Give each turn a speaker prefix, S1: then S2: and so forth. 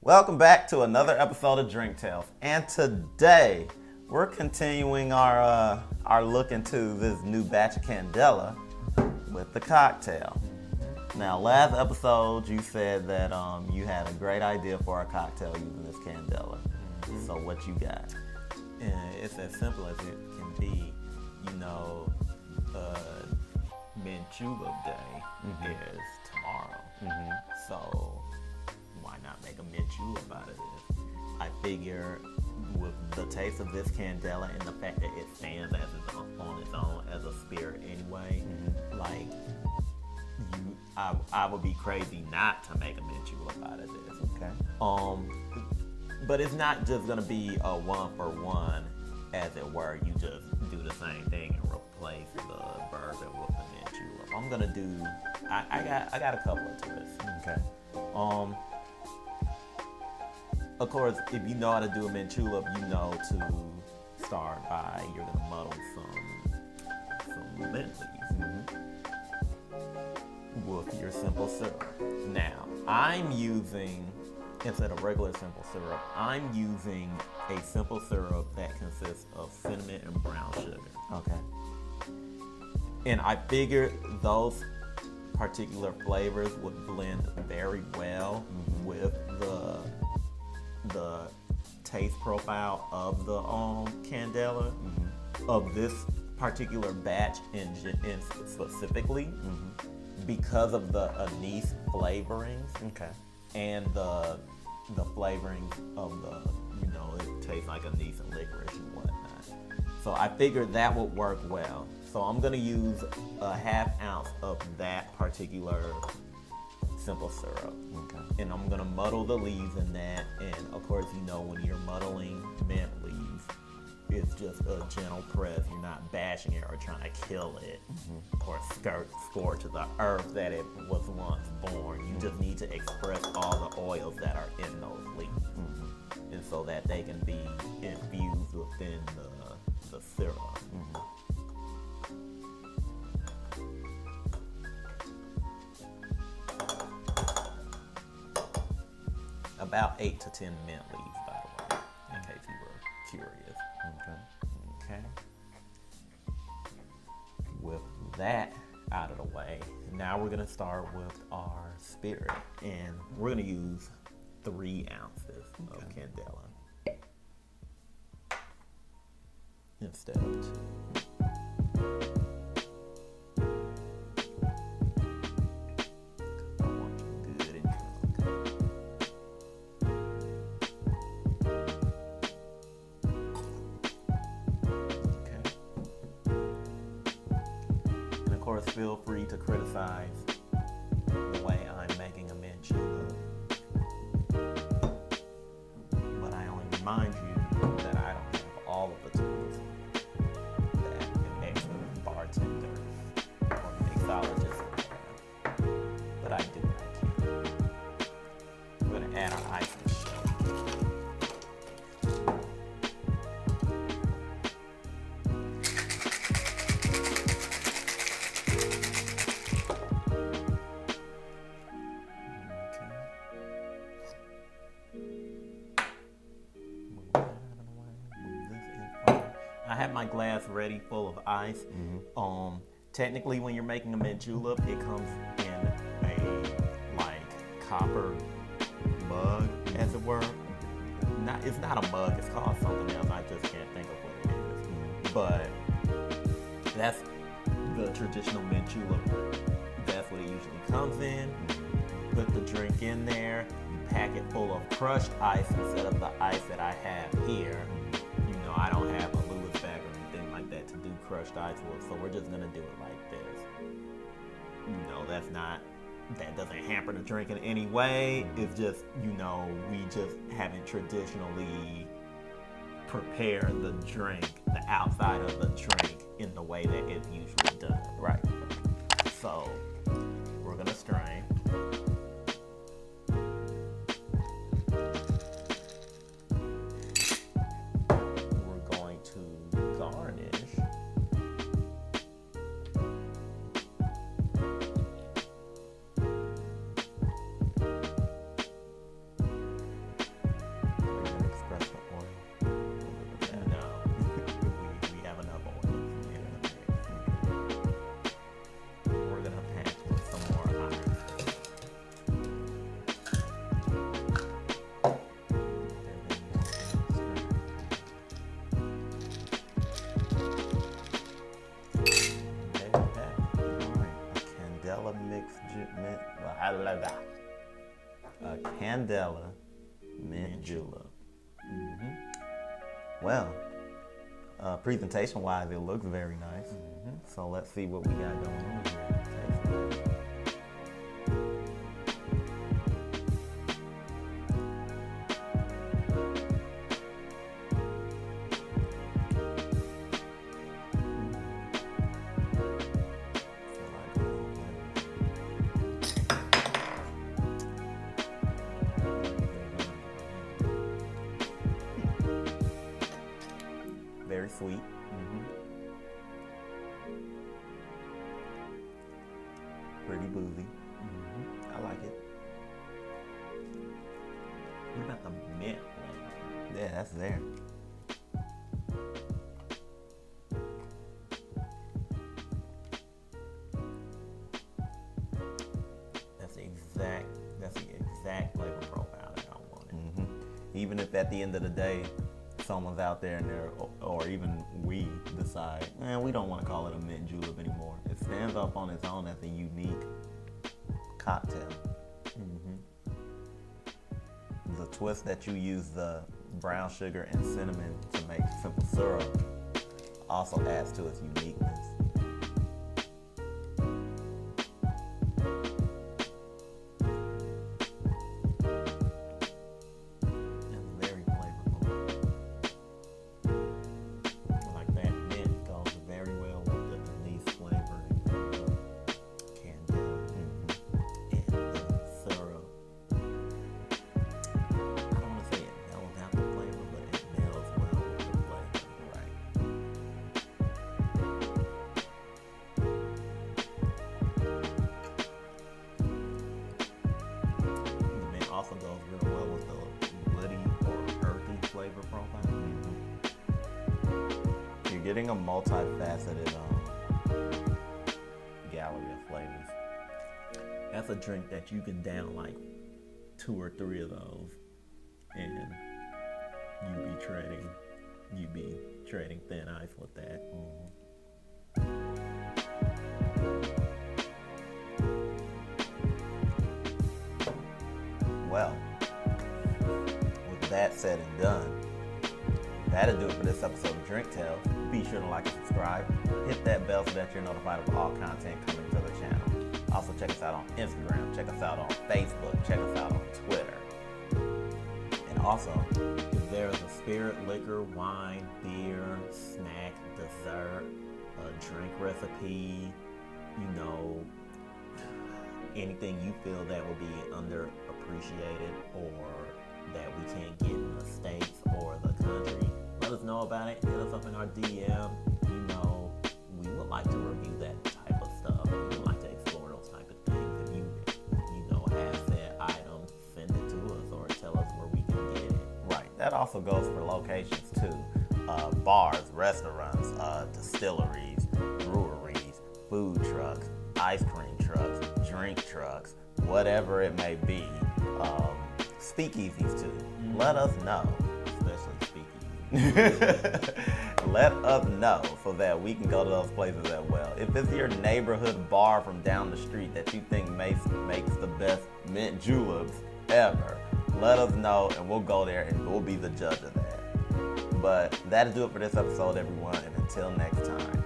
S1: Welcome back to another episode of Drink Tales, and today we're continuing our look into this new batch of Candela with the cocktail. Now, last episode you said that you had a great idea for a cocktail using this Candela. So what you got?
S2: And it's as simple as it can be. Mint Julep Day is tomorrow. So why not make a mint julep out of this? I figure with the taste of this Candela and the fact that it stands as on its own as a spirit anyway, I would be crazy not to make a mint julep out of this.
S1: Okay.
S2: But it's not just gonna be a one for one, as it were. You just do the same thing and replace the bourbon with the mint julep. I'm gonna do. I got a couple of twists.
S1: Okay.
S2: Of course, if you know how to do a mint julep, you know to start by you're gonna muddle some mint leaves with your simple syrup. Now, I'm using, instead of regular simple syrup, I'm using a simple syrup that consists of cinnamon and brown sugar.
S1: Okay.
S2: And I figured those particular flavors would blend very well with the taste profile of the Candela, of this particular batch in specifically, because of the anise flavorings.
S1: Okay.
S2: And the flavorings of it tastes like anise and licorice and whatnot. So I figured that would work well. So I'm gonna use a half ounce of that particular simple syrup.
S1: Okay.
S2: And I'm gonna muddle the leaves in that. And of course, when you're muddling mint leaves, it's just a gentle press. You're not bashing it or trying to kill it or scorch the earth that it was once born. You just need to express all the oils that are in those leaves. And so that they can be infused within the syrup. About 8 to 10 mint leaves, by the way, in case you were curious. Okay. With that out of the way, now we're gonna start with our spirit, and we're gonna use 3 ounces of Candela instead of 2. Feel free to criticize the way I'm making a mint julep, but I only remind you that I don't have all of the tools that an excellent bartender or mixologist would have, but I do what I can. We're gonna add our ice and sugar. I have my glass ready full of ice. Technically, when you're making a mint julep, it comes in a copper mug, as it were. It's not a mug. It's called something else. I just can't think of what it is. But that's the traditional mint julep. That's what it usually comes in. Put the drink in there. You pack it full of crushed ice instead of the ice that I have here. I don't have a Lewis bag or anything like that to do crushed ice with, so we're just gonna do it like this. That doesn't hamper the drink in any way. It's just, we just haven't traditionally prepared the drink, the outside of the drink, in the way that it's usually done.
S1: Right.
S2: So we're gonna strain.
S1: Candela Mint Julep. Well, presentation-wise, it looks very nice. So let's see what we got going on here. Taste it. Very sweet. Pretty boozy. I like it.
S2: What about the mint flavor?
S1: Yeah, that's there.
S2: That's the exact flavor profile that I wanted.
S1: Even if at the end of the day, someone's out there and they're, or even we decide, we don't want to call it a mint julep anymore. It stands up on its own as a unique cocktail. The twist that you use the brown sugar and cinnamon to make simple syrup also adds to its uniqueness.
S2: Also goes real well with the woody or earthy flavor profile.
S1: You're getting a multifaceted gallery of flavors.
S2: That's a drink that you can down like 2 or 3 of those, and you'd be trading thin ice with that.
S1: Well, with that said and done, that'll do it for this episode of Drink Tales. Be sure to like and subscribe. Hit that bell so that you're notified of all content coming to the channel. Also, check us out on Instagram. Check us out on Facebook. Check us out on Twitter. And also,
S2: if there's a spirit, liquor, wine, beer, snack, dessert, a drink recipe, anything you feel that will be underappreciated or that we can't get in the States or the country, let us know about it. Hit us up in our DM. We would like to review that type of stuff. We would like to explore those type of things. If you have said item, send it to us or tell us where we can get it.
S1: Right. That also goes for locations too. Bars, restaurants, distilleries, breweries, food trucks, ice cream trucks, drink trucks, whatever it may be. Speakeasies too. Let us know.
S2: Especially speakeasies.
S1: Let us know so that we can go to those places as well. If it's your neighborhood bar from down the street that you think makes the best mint juleps ever, let us know and we'll go there and we'll be the judge of that. But that'll do it for this episode, everyone, and until next time.